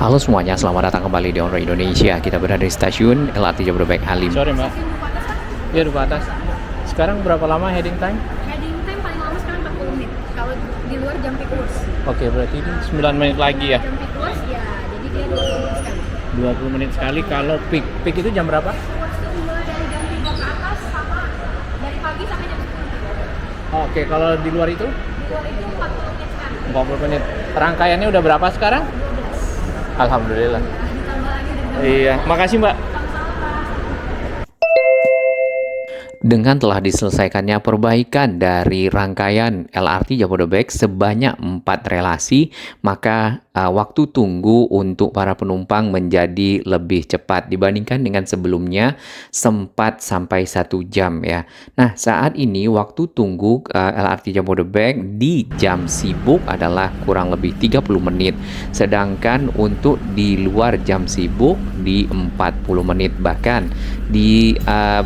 Halo semuanya, selamat datang kembali di On Road Indonesia. Kita berada di stasiun LRT Jabodebek Halim. Sorry mbak, iya duku atas. Sekarang berapa lama heading time? Heading time paling lama sekarang 40 menit. Kalau di luar jam peak hours. Oke, berarti ini 9 menit lagi ya? Jam peak hours ya, jadi dia 20 menit sekali. 20 menit sekali kalau peak. Peak itu jam berapa? Hours itu mulai dari jam 3 ke atas sama dari pagi sampai jam 10. Oke, kalau di luar itu? Di luar itu 40 menit sekali. 40 menit. Rangkaiannya udah berapa sekarang? 12. Alhamdulillah. Ditambah lagi udah Iya, makasih mbak. Dengan telah diselesaikannya perbaikan dari rangkaian LRT Jabodebek sebanyak 4 relasi, maka waktu tunggu untuk para penumpang menjadi lebih cepat dibandingkan dengan sebelumnya sempat sampai 1 jam ya. Nah, saat ini waktu tunggu LRT Jabodebek di jam sibuk adalah kurang lebih 30 menit. Sedangkan untuk di luar jam sibuk di 40 menit, bahkan di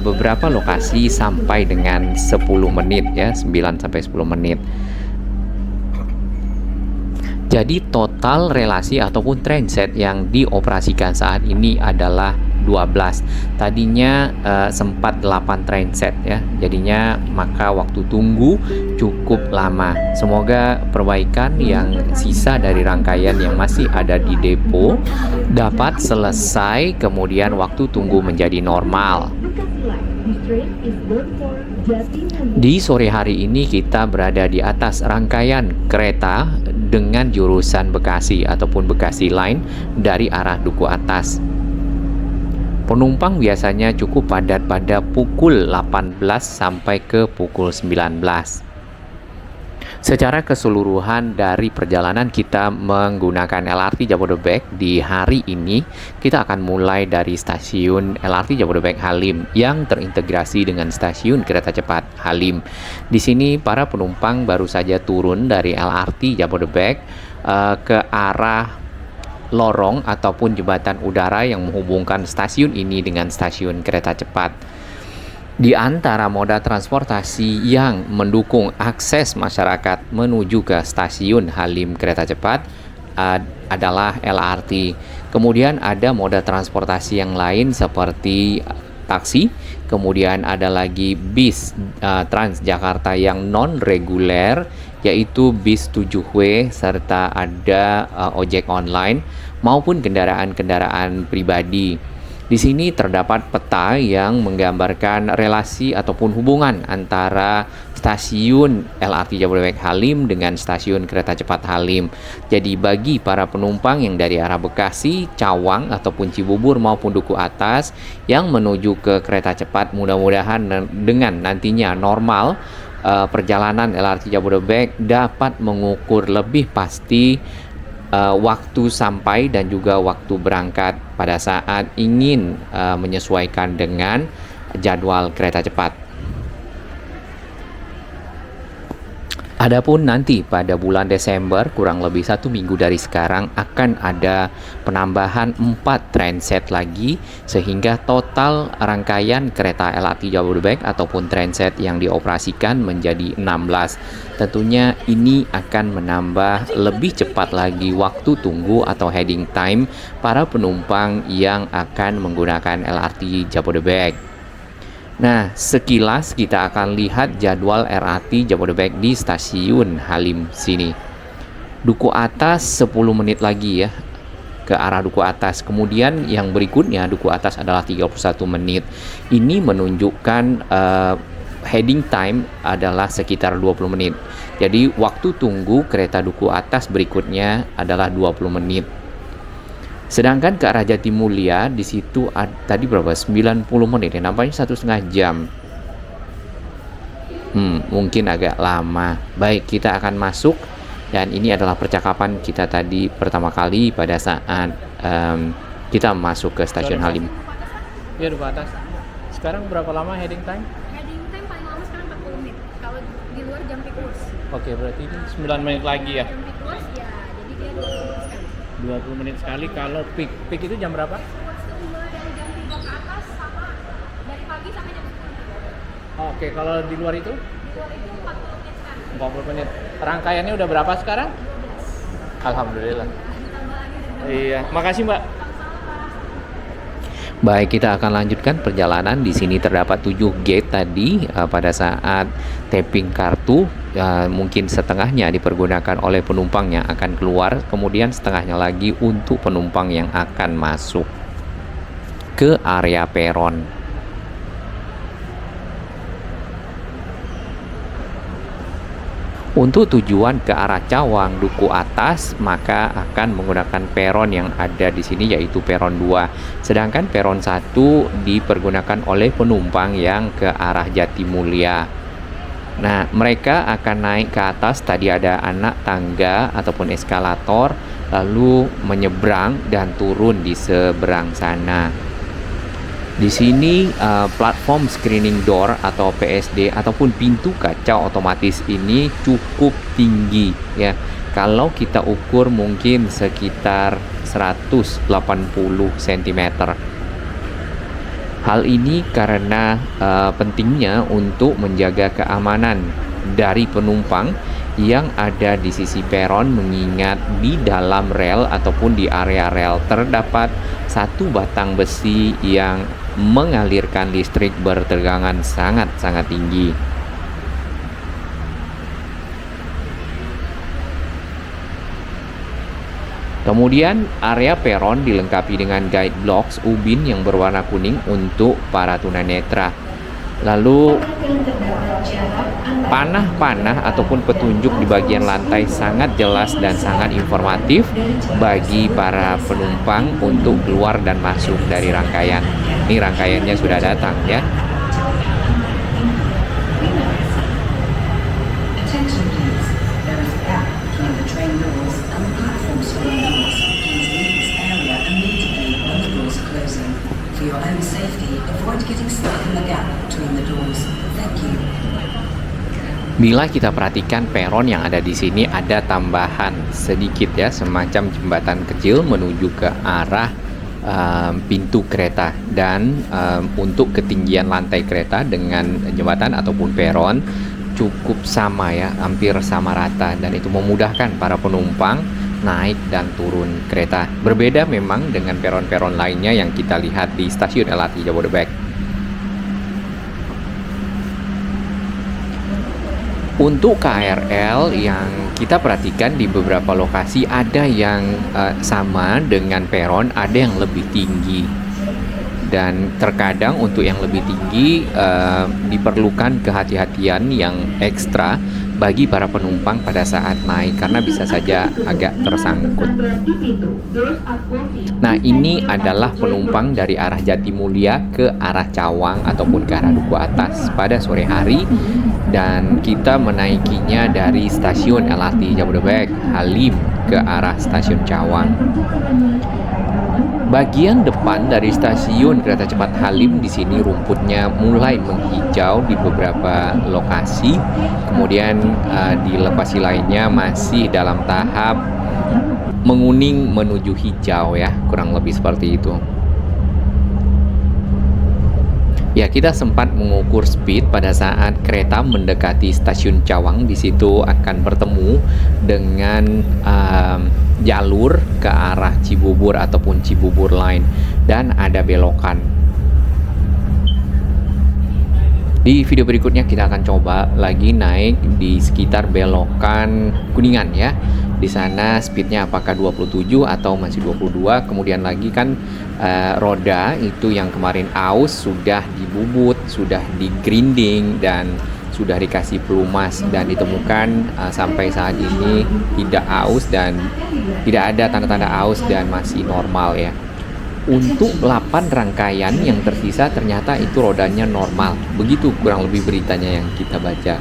beberapa lokasi sampai dengan 10 menit ya, 9 sampai 10 menit. Jadi total relasi ataupun trainset yang dioperasikan saat ini adalah 12. Tadinya sempat 8 trainset ya. Jadinya maka waktu tunggu cukup lama. Semoga perbaikan yang sisa dari rangkaian yang masih ada di depo dapat selesai, kemudian waktu tunggu menjadi normal. Di sore hari ini kita berada di atas rangkaian kereta dengan jurusan Bekasi ataupun Bekasi Line dari arah Duku Atas. Penumpang biasanya cukup padat pada pukul 18 sampai ke pukul 19. Secara keseluruhan dari perjalanan kita menggunakan LRT Jabodebek di hari ini, kita akan mulai dari stasiun LRT Jabodebek Halim yang terintegrasi dengan stasiun kereta cepat Halim. Di sini para penumpang baru saja turun dari LRT Jabodebek ke arah lorong ataupun jembatan udara yang menghubungkan stasiun ini dengan stasiun kereta cepat. Di antara moda transportasi yang mendukung akses masyarakat menuju ke stasiun Halim kereta cepat adalah LRT. Kemudian ada moda transportasi yang lain seperti taksi, kemudian ada lagi bis Transjakarta yang non-reguler yaitu bis 7W, serta ada ojek online maupun kendaraan-kendaraan pribadi. Di sini terdapat peta yang menggambarkan relasi ataupun hubungan antara stasiun LRT Jabodebek Halim dengan stasiun kereta cepat Halim. Jadi bagi para penumpang yang dari arah Bekasi, Cawang ataupun Cibubur maupun Duku Atas yang menuju ke kereta cepat, mudah-mudahan dengan nantinya normal perjalanan LRT Jabodebek dapat mengukur lebih pasti waktu sampai dan juga waktu berangkat pada saat ingin menyesuaikan dengan jadwal kereta cepat. Adapun nanti pada bulan Desember, kurang lebih 1 minggu dari sekarang, akan ada penambahan 4 trainset lagi, sehingga total rangkaian kereta LRT Jabodebek ataupun trainset yang dioperasikan menjadi 16. Tentunya ini akan menambah lebih cepat lagi waktu tunggu atau heading time para penumpang yang akan menggunakan LRT Jabodebek. Nah, sekilas kita akan lihat jadwal LRT Jabodebek di stasiun Halim sini. Duku Atas 10 menit lagi ya ke arah Duku Atas. Kemudian yang berikutnya Duku Atas adalah 31 menit. Ini menunjukkan heading time adalah sekitar 20 menit. Jadi waktu tunggu kereta Duku Atas berikutnya adalah 20 menit. Sedangkan ke arah Jatimulya di situ tadi berapa? 90 menit ya, nampaknya 1,5 jam. Mungkin agak lama. Baik, kita akan masuk, dan ini adalah percakapan kita tadi pertama kali pada saat kita masuk ke stasiun Halim. Iya duku atas. Sekarang berapa lama heading time? Heading time paling lama sekarang 40 menit. Kalau di luar jam peak hours. Oke, berarti ini 9 menit lagi ya? Jam peak hours ya, jadi dia 20 menit sekali. 20 menit sekali kalau peak. Peak itu jam berapa? Hours itu mulai dari jam 3 ke atas sama dari pagi sampai jam 10. Oke, kalau di luar itu? Di luar itu 40 menit sekali. 40 menit. Rangkaiannya udah berapa sekarang? 12. Alhamdulillah. Ditambah lagi udah Iya, makasih Mbak. Baik, kita akan lanjutkan perjalanan. Di sini terdapat 7 gate tadi. Pada saat tapping kartu, mungkin setengahnya dipergunakan oleh penumpang yang akan keluar, kemudian setengahnya lagi untuk penumpang yang akan masuk ke area peron. Untuk tujuan ke arah Cawang, Duku Atas, maka akan menggunakan peron yang ada di sini, yaitu peron 2. Sedangkan peron 1 dipergunakan oleh penumpang yang ke arah Jatimulya. Nah, mereka akan naik ke atas, tadi ada anak tangga ataupun eskalator, lalu menyeberang dan turun di seberang sana. Di sini platform screening door atau PSD ataupun pintu kaca otomatis ini cukup tinggi ya. Kalau kita ukur mungkin sekitar 180 cm. Hal ini karena pentingnya untuk menjaga keamanan dari penumpang yang ada di sisi peron, mengingat di dalam rel ataupun di area rel terdapat satu batang besi yang mengalirkan listrik bertegangan sangat-sangat tinggi. Kemudian area peron dilengkapi dengan guide blocks ubin yang berwarna kuning untuk para tunanetra. Lalu panah-panah ataupun petunjuk di bagian lantai sangat jelas dan sangat informatif bagi para penumpang untuk keluar dan masuk dari rangkaian. Ini rangkaiannya sudah datang ya. Attention please, there is a gap between the train doors and the platform screen doors. Please leave this area immediately when the doors are closing. For your own safety, avoid getting stuck in the gap between the doors. Thank you. Bila kita perhatikan peron yang ada di sini ada tambahan sedikit ya, semacam jembatan kecil menuju ke arah pintu kereta, dan untuk ketinggian lantai kereta dengan jembatan ataupun peron cukup sama ya, hampir sama rata, dan itu memudahkan para penumpang naik dan turun kereta. Berbeda memang dengan peron-peron lainnya yang kita lihat di stasiun LRT Jabodebek. Untuk KRL yang kita perhatikan di beberapa lokasi ada yang sama dengan peron, ada yang lebih tinggi. Dan terkadang untuk yang lebih tinggi diperlukan kehati-hatian yang ekstra bagi para penumpang pada saat naik karena bisa saja agak tersangkut. Nah, ini adalah penumpang dari arah Jatimulya ke arah Cawang ataupun ke arah Duku Atas pada sore hari, dan kita menaikinya dari stasiun LRT Jabodebek Halim ke arah stasiun Cawang. Bagian depan dari stasiun kereta cepat Halim di sini rumputnya mulai menghijau di beberapa lokasi. Kemudian di lokasi lainnya masih dalam tahap menguning menuju hijau ya, kurang lebih seperti itu. Ya, kita sempat mengukur speed pada saat kereta mendekati stasiun Cawang. Di situ akan bertemu dengan jalur ke arah Cibubur ataupun Cibubur Line, dan ada belokan. Di video berikutnya kita akan coba lagi naik di sekitar belokan Kuningan ya. Di sana speednya apakah 27 atau masih 22. Kemudian lagi kan roda itu yang kemarin aus sudah dibubut, sudah digrinding, dan sudah dikasih pelumas, dan ditemukan sampai saat ini tidak aus dan tidak ada tanda-tanda aus dan masih normal ya. Untuk 8 rangkaian yang tersisa ternyata itu rodanya normal. Begitu kurang lebih beritanya yang kita baca.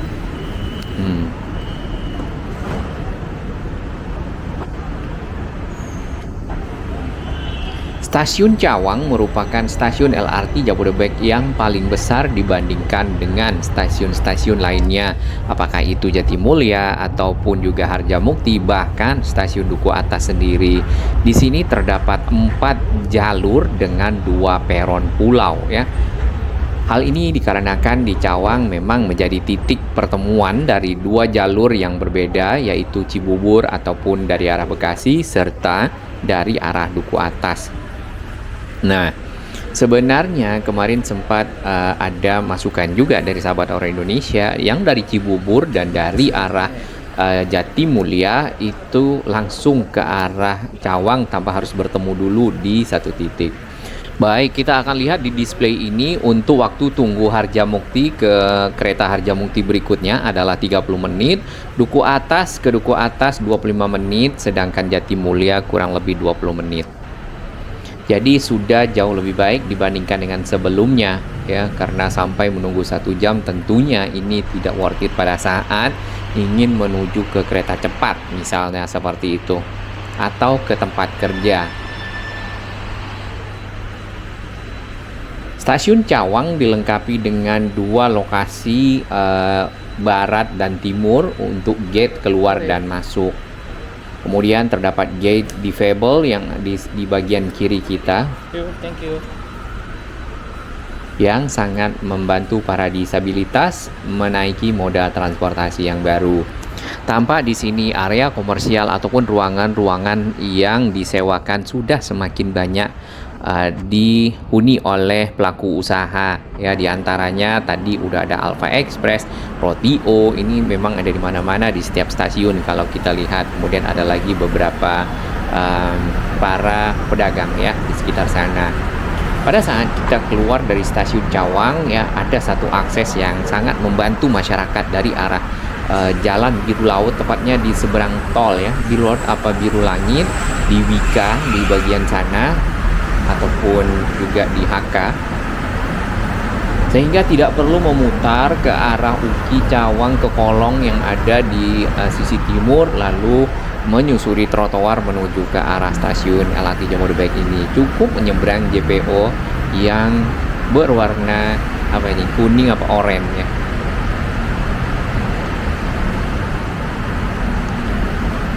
Stasiun Cawang merupakan stasiun LRT Jabodebek yang paling besar dibandingkan dengan stasiun-stasiun lainnya, apakah itu Jatimulya ataupun juga Harjamukti, bahkan stasiun Duku Atas sendiri. Di sini terdapat 4 jalur dengan 2 peron pulau ya. Hal ini dikarenakan di Cawang memang menjadi titik pertemuan dari 2 jalur yang berbeda, yaitu Cibubur ataupun dari arah Bekasi serta dari arah Duku Atas. Nah, sebenarnya kemarin sempat ada masukan juga dari sahabat orang Indonesia yang dari Cibubur dan dari arah Jatimulya itu langsung ke arah Cawang tanpa harus bertemu dulu di satu titik. Baik, kita akan lihat di display ini untuk waktu tunggu Harjamukti ke kereta Harjamukti berikutnya adalah 30 menit, Duku Atas ke Duku Atas 25 menit, sedangkan Jatimulya kurang lebih 20 menit. Jadi sudah jauh lebih baik dibandingkan dengan sebelumnya ya, karena sampai menunggu 1 jam tentunya ini tidak worth it pada saat ingin menuju ke kereta cepat misalnya seperti itu, atau ke tempat kerja. Stasiun Cawang dilengkapi dengan 2 lokasi barat dan timur untuk gate keluar dan masuk. Kemudian terdapat gate difabel yang di bagian kiri kita, Thank you. yang sangat membantu para disabilitas menaiki moda transportasi yang baru. Tampak di sini area komersial ataupun ruangan-ruangan yang disewakan sudah semakin banyak dihuni oleh pelaku usaha ya, diantaranya tadi udah ada Alpha Express, Rotio, ini memang ada di mana-mana di setiap stasiun kalau kita lihat. Kemudian ada lagi beberapa para pedagang ya di sekitar sana. Pada saat kita keluar dari stasiun Cawang ya, ada satu akses yang sangat membantu masyarakat dari arah jalan biru laut, tepatnya di seberang tol ya, biru laut apa biru langit, di Wika di bagian sana ataupun juga di HK, sehingga tidak perlu memutar ke arah Uki Cawang ke Kolong yang ada di sisi timur lalu menyusuri trotoar menuju ke arah stasiun LRT Jabodebek ini. Cukup menyeberang JPO yang berwarna apa ini, kuning apa oranye ya.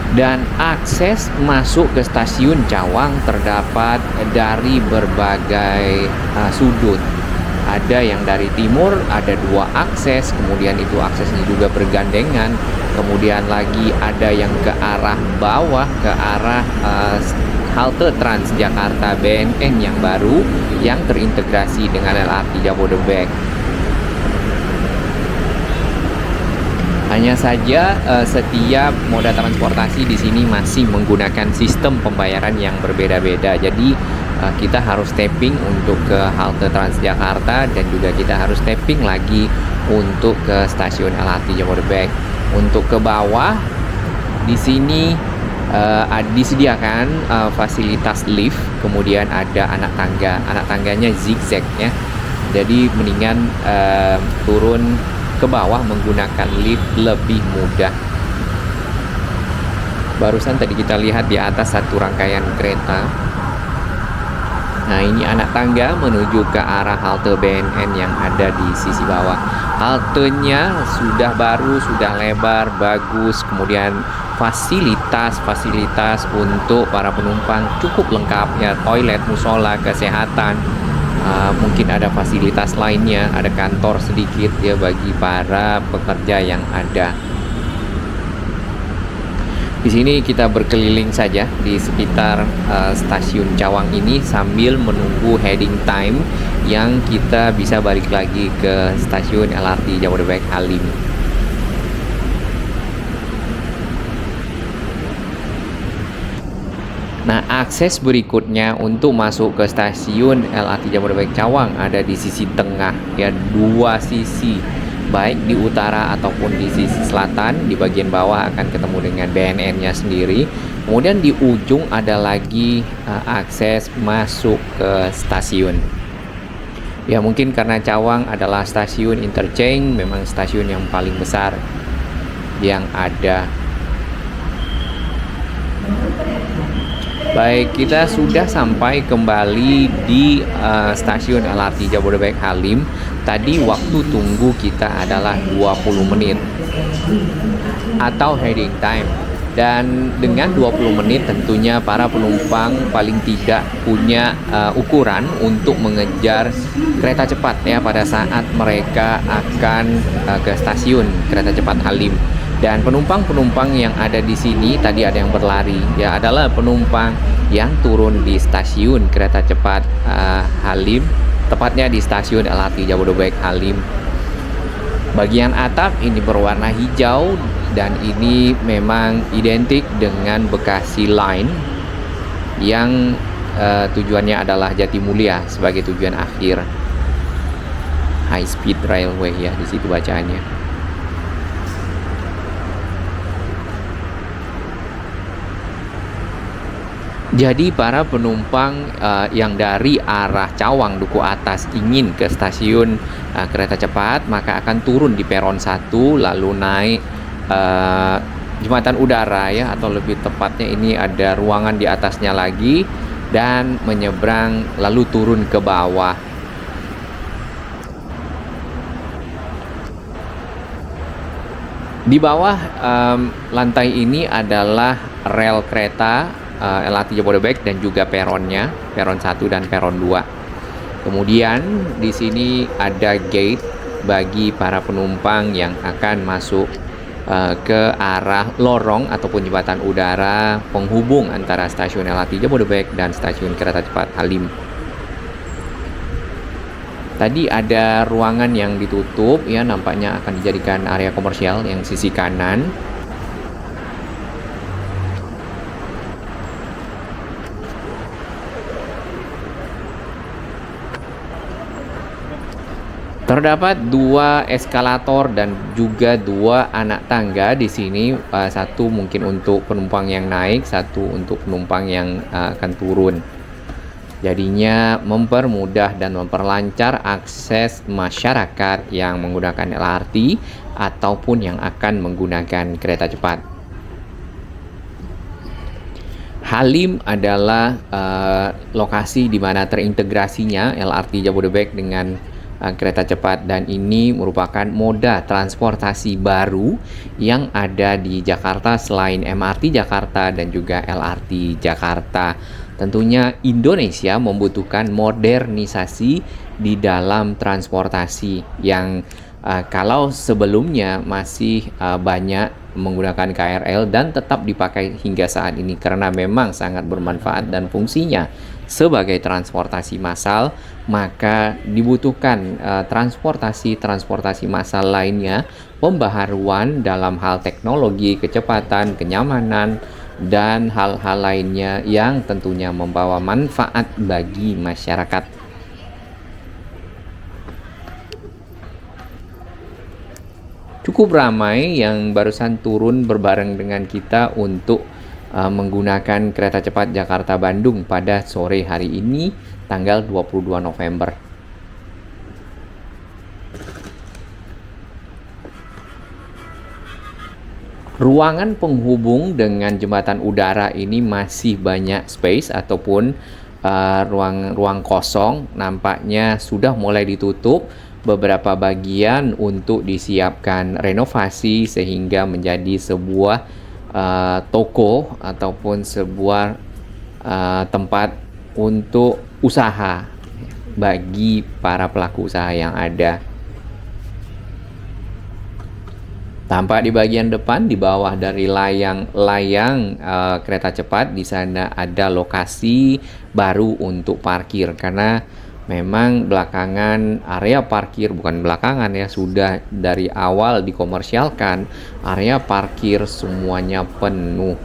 Dan akses masuk ke stasiun Cawang terdapat dari berbagai sudut. Ada yang dari timur, ada 2 akses, kemudian itu aksesnya juga bergandengan. Kemudian lagi ada yang ke arah bawah, ke arah halte Transjakarta BNN yang baru yang terintegrasi dengan LRT Jabodebek. Hanya saja setiap moda transportasi di sini masih menggunakan sistem pembayaran yang berbeda-beda. Jadi kita harus tapping untuk ke halte Transjakarta dan juga kita harus tapping lagi untuk ke stasiun LRT Jabodebek. Untuk ke bawah di sini disediakan fasilitas lift, kemudian ada anak tangga. Anak tangganya zigzag ya. Jadi mendingan turun ke bawah menggunakan lift lebih mudah. Barusan tadi kita lihat di atas satu rangkaian kereta. Nah, ini anak tangga menuju ke arah halte BNN yang ada di sisi bawah. Haltenya sudah baru, sudah lebar, bagus. Kemudian fasilitas untuk para penumpang cukup lengkap ya, toilet, musola, kesehatan. Mungkin ada fasilitas lainnya, ada kantor sedikit ya bagi para pekerja yang ada. Di sini kita berkeliling saja di sekitar stasiun Cawang ini sambil menunggu heading time yang kita bisa balik lagi ke stasiun LRT Jabodebek Halim. Nah, akses berikutnya untuk masuk ke stasiun LRT Jabodebek Cawang ada di sisi tengah ya, 2 sisi, baik di utara ataupun di sisi selatan. Di bagian bawah akan ketemu dengan BNN-nya sendiri. Kemudian di ujung ada lagi akses masuk ke stasiun. Ya, mungkin karena Cawang adalah stasiun interchange, memang stasiun yang paling besar yang ada. Baik, kita sudah sampai kembali di stasiun LRT Jabodebek Halim. Tadi waktu tunggu kita adalah 20 menit atau heading time. Dan dengan 20 menit tentunya para penumpang paling tidak punya ukuran untuk mengejar kereta cepat ya pada saat mereka akan ke stasiun kereta cepat Halim. Dan penumpang-penumpang yang ada di sini tadi ada yang berlari, ya adalah penumpang yang turun di stasiun kereta cepat Halim, tepatnya di stasiun LRT Jabodebek Halim. Bagian atap ini berwarna hijau dan ini memang identik dengan Bekasi Line yang tujuannya adalah Jatimulya sebagai tujuan akhir. High Speed Railway ya, di situ bacaannya. Jadi para penumpang yang dari arah Cawang Duku Atas ingin ke stasiun kereta cepat, maka akan turun di peron 1 lalu naik jembatan udara ya, atau lebih tepatnya ini ada ruangan di atasnya lagi, dan menyeberang lalu turun ke bawah. Di bawah lantai ini adalah rel kereta LRT Jabodebek dan juga peronnya, peron 1 dan peron 2. Kemudian di sini ada gate bagi para penumpang yang akan masuk ke arah lorong ataupun jembatan udara penghubung antara stasiun LRT Jabodebek dan stasiun kereta cepat Halim. Tadi ada ruangan yang ditutup ya, nampaknya akan dijadikan area komersial yang sisi kanan. Terdapat 2 eskalator dan juga 2 anak tangga di sini, satu mungkin untuk penumpang yang naik, satu untuk penumpang yang akan turun. Jadinya mempermudah dan memperlancar akses masyarakat yang menggunakan LRT ataupun yang akan menggunakan kereta cepat. Halim adalah lokasi di mana terintegrasinya LRT Jabodebek dengan kereta cepat, dan ini merupakan moda transportasi baru yang ada di Jakarta selain MRT Jakarta dan juga LRT Jakarta. Tentunya Indonesia membutuhkan modernisasi di dalam transportasi yang kalau sebelumnya masih banyak menggunakan KRL dan tetap dipakai hingga saat ini karena memang sangat bermanfaat dan fungsinya sebagai transportasi massal, maka dibutuhkan transportasi massal lainnya, pembaharuan dalam hal teknologi, kecepatan, kenyamanan, dan hal-hal lainnya yang tentunya membawa manfaat bagi masyarakat. Cukup ramai yang barusan turun berbareng dengan kita untuk menggunakan kereta cepat Jakarta-Bandung pada sore hari ini, tanggal 22 November. Ruangan penghubung dengan jembatan udara ini masih banyak space ataupun ruang kosong, nampaknya sudah mulai ditutup beberapa bagian untuk disiapkan renovasi sehingga menjadi sebuah toko ataupun sebuah tempat untuk usaha bagi para pelaku usaha yang ada. Tampak di bagian depan di bawah dari layang kereta cepat, di sana ada lokasi baru untuk parkir karena memang belakangan area parkir, bukan belakangan ya, sudah dari awal dikomersialkan, area parkir semuanya penuh.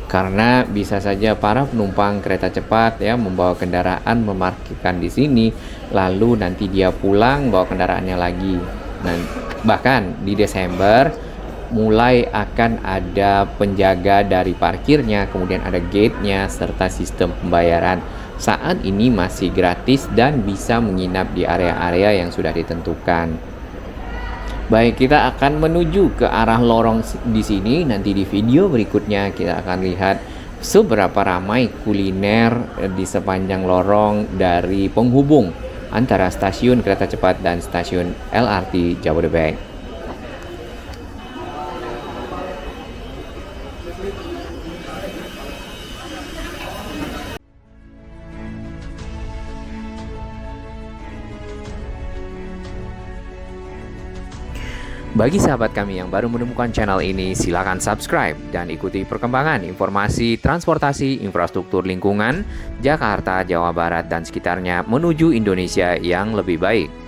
Karena bisa saja para penumpang kereta cepat ya membawa kendaraan, memarkirkan di sini, lalu nanti dia pulang bawa kendaraannya lagi. Nah, bahkan di Desember mulai akan ada penjaga dari parkirnya, kemudian ada gate-nya, serta sistem pembayaran. Saat ini masih gratis dan bisa menginap di area-area yang sudah ditentukan. Baik, kita akan menuju ke arah lorong di sini. Nanti di video berikutnya kita akan lihat seberapa ramai kuliner di sepanjang lorong dari penghubung antara stasiun kereta cepat dan stasiun LRT Jabodebek. Bagi sahabat kami yang baru menemukan channel ini, silakan subscribe dan ikuti perkembangan informasi transportasi infrastruktur lingkungan Jakarta, Jawa Barat, dan sekitarnya menuju Indonesia yang lebih baik.